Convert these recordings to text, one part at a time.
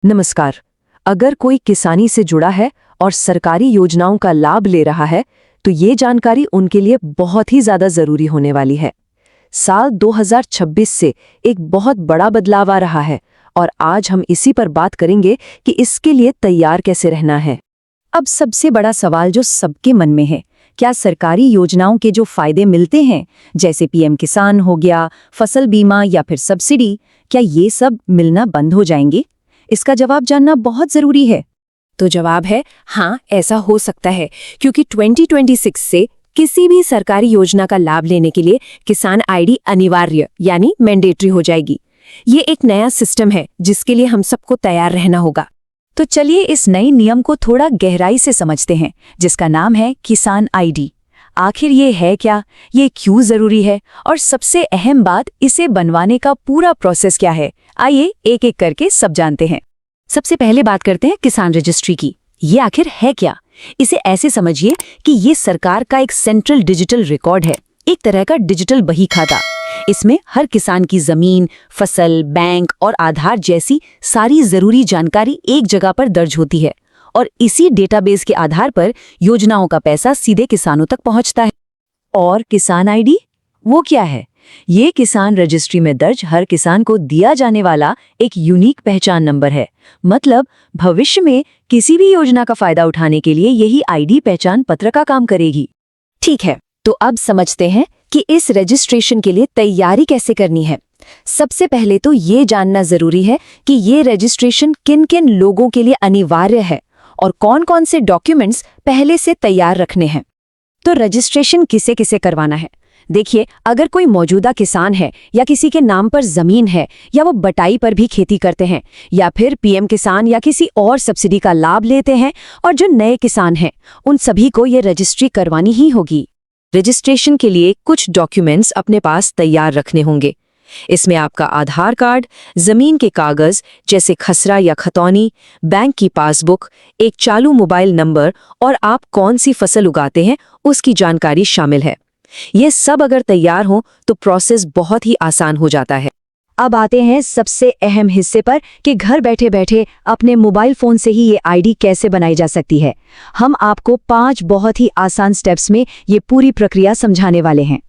नमस्कार। अगर कोई किसानी से जुड़ा है और सरकारी योजनाओं का लाभ ले रहा है तो ये जानकारी उनके लिए बहुत ही ज्यादा जरूरी होने वाली है। साल 2026 से एक बहुत बड़ा बदलाव आ रहा है और आज हम इसी पर बात करेंगे कि इसके लिए तैयार कैसे रहना है। अब सबसे बड़ा सवाल जो सबके मन में है, क्या सरकारी योजनाओं के जो फायदे मिलते हैं जैसे पीएम किसान हो गया, फसल बीमा या फिर सब्सिडी, क्या ये सब मिलना बंद हो जाएंगे? इसका जवाब जानना बहुत जरूरी है। तो जवाब है हाँ, ऐसा हो सकता है, क्योंकि 2026 से किसी भी सरकारी योजना का लाभ लेने के लिए किसान आईडी अनिवार्य यानी मैंडेटरी हो जाएगी। ये एक नया सिस्टम है जिसके लिए हम सबको तैयार रहना होगा। तो चलिए इस नए नियम को थोड़ा गहराई से समझते हैं, जिसका नाम है किसान आईडी। आखिर ये है क्या, ये क्यों जरूरी है और सबसे अहम बात, इसे बनवाने का पूरा प्रोसेस क्या है? आइए एक एक करके सब जानते हैं। सबसे पहले बात करते हैं किसान रजिस्ट्री की। ये आखिर है क्या? इसे ऐसे समझिए कि ये सरकार का एक सेंट्रल डिजिटल रिकॉर्ड है, एक तरह का डिजिटल बही खाता। इसमें हर किसान की जमीन, फसल, बैंक और आधार जैसी सारी जरूरी जानकारी एक जगह पर दर्ज होती है और इसी डेटाबेस के आधार पर योजनाओं का पैसा सीधे किसानों तक पहुंचता है। और किसान आईडी वो क्या है? ये किसान रजिस्ट्री में दर्ज हर किसान को दिया जाने वाला एक यूनिक पहचान नंबर है। मतलब भविष्य में किसी भी योजना का फायदा उठाने के लिए यही आईडी पहचान पत्र का काम करेगी। ठीक है, तो अब समझते हैं कि इस रजिस्ट्रेशन के लिए तैयारी कैसे करनी है। सबसे पहले तो ये जानना जरूरी है कि ये रजिस्ट्रेशन किन किन लोगों के लिए अनिवार्य है और कौन कौन से डॉक्यूमेंट्स पहले से तैयार रखने हैं। तो रजिस्ट्रेशन किसे किसे करवाना है? देखिए, अगर कोई मौजूदा किसान है या किसी के नाम पर जमीन है या वो बटाई पर भी खेती करते हैं या फिर पीएम किसान या किसी और सब्सिडी का लाभ लेते हैं, और जो नए किसान हैं उन सभी को ये रजिस्ट्री करवानी ही होगी। रजिस्ट्रेशन के लिए कुछ डॉक्यूमेंट्स अपने पास तैयार रखने होंगे। इसमें आपका आधार कार्ड, जमीन के कागज जैसे खसरा या खतौनी, बैंक की पासबुक, एक चालू मोबाइल नंबर और आप कौन सी फसल उगाते हैं उसकी जानकारी शामिल है। ये सब अगर तैयार हो तो प्रोसेस बहुत ही आसान हो जाता है। अब आते हैं सबसे अहम हिस्से पर कि घर बैठे बैठे अपने मोबाइल फोन से ही ये आईडी कैसे बनाई जा सकती है। हम आपको 5 बहुत ही आसान स्टेप्स में ये पूरी प्रक्रिया समझाने वाले हैं।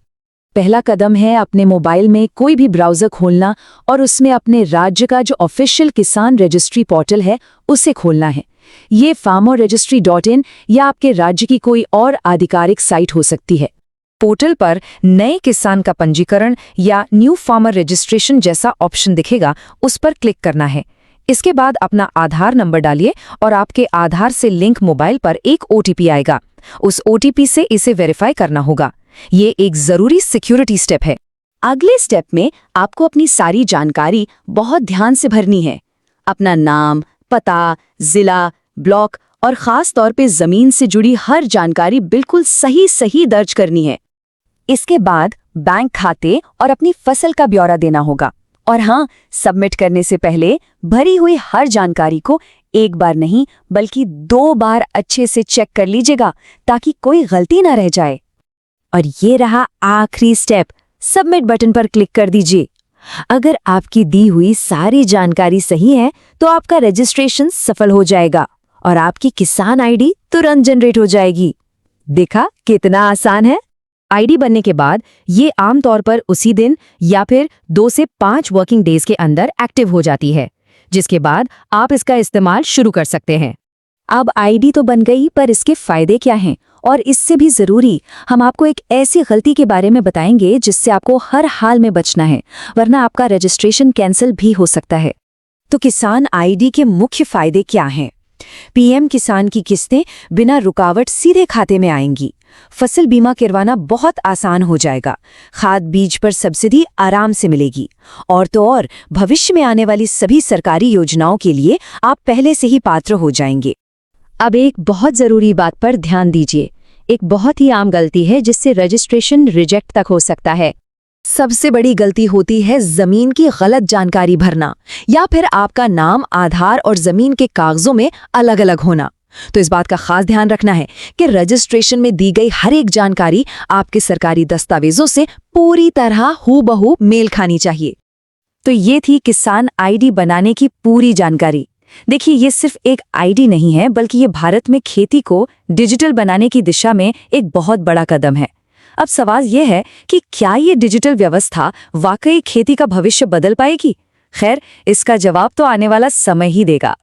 पहला कदम है अपने मोबाइल में कोई भी ब्राउज़र खोलना और उसमें अपने राज्य का जो ऑफिशियल किसान रजिस्ट्री पोर्टल है उसे खोलना है। ये farmerregistry.in या आपके राज्य की कोई और आधिकारिक साइट हो सकती है। पोर्टल पर नए किसान का पंजीकरण या न्यू फार्मर रजिस्ट्रेशन जैसा ऑप्शन दिखेगा, उस पर क्लिक करना है। इसके बाद अपना आधार नंबर डालिए और आपके आधार से लिंक मोबाइल पर एक ओटीपी आएगा। उस ओटीपी से इसे वेरीफाई करना होगा। ये एक जरूरी सिक्योरिटी स्टेप है। अगले स्टेप में आपको अपनी सारी जानकारी बहुत ध्यान से भरनी है। अपना नाम, पता, जिला, ब्लॉक और खास तौर पे जमीन से जुड़ी हर जानकारी बिल्कुल सही दर्ज करनी है। इसके बाद बैंक खाते और अपनी फसल का ब्यौरा देना होगा। और हाँ, सबमिट करने से पहले भरी हुई हर जानकारी को एक बार नहीं बल्कि 2 बार अच्छे से चेक कर लीजिएगा ताकि कोई गलती ना रह जाए। और ये रहा आखिरी स्टेप, सबमिट बटन पर क्लिक कर दीजिए। अगर आपकी दी हुई सारी जानकारी सही है तो आपका रजिस्ट्रेशन सफल हो जाएगा और आपकी किसान आईडी तुरंत जनरेट हो जाएगी। देखा कितना आसान है? आईडी बनने के बाद ये आमतौर पर उसी दिन या फिर 2 से 5 वर्किंग डेज के अंदर एक्टिव हो जाती है, जिसके बाद आप इसका इस्तेमाल शुरू कर सकते हैं। अब आईडी तो बन गई, पर इसके फायदे क्या हैं? और इससे भी जरूरी, हम आपको एक ऐसी गलती के बारे में बताएंगे जिससे आपको हर हाल में बचना है, वरना आपका रजिस्ट्रेशन कैंसिल भी हो सकता है। तो किसान आईडी के मुख्य फायदे क्या हैं? पीएम किसान की किस्तें बिना रुकावट सीधे खाते में आएंगी। फसल बीमा करवाना बहुत आसान हो जाएगा। खाद बीज पर सब्सिडी आराम से मिलेगी। और तो और भविष्य में आने वाली सभी सरकारी योजनाओं के लिए आप पहले से ही पात्र हो जाएंगे। अब एक बहुत जरूरी बात पर ध्यान दीजिए। एक बहुत ही आम गलती है जिससे रजिस्ट्रेशन रिजेक्ट तक हो सकता है। सबसे बड़ी गलती होती है जमीन की गलत जानकारी भरना या फिर आपका नाम, आधार और जमीन के कागजों में अलग अलग होना। तो इस बात का खास ध्यान रखना है कि रजिस्ट्रेशन में दी गई हर एक जानकारी आपके सरकारी दस्तावेजों से पूरी तरह हूबहू मेल खानी चाहिए। तो ये थी किसान आईडी बनाने की पूरी जानकारी। देखिए, ये सिर्फ एक आईडी नहीं है, बल्कि ये भारत में खेती को डिजिटल बनाने की दिशा में एक बहुत बड़ा कदम है। अब सवाल ये है कि क्या ये डिजिटल व्यवस्था वाकई खेती का भविष्य बदल पाएगी? खैर, इसका जवाब तो आने वाला समय ही देगा।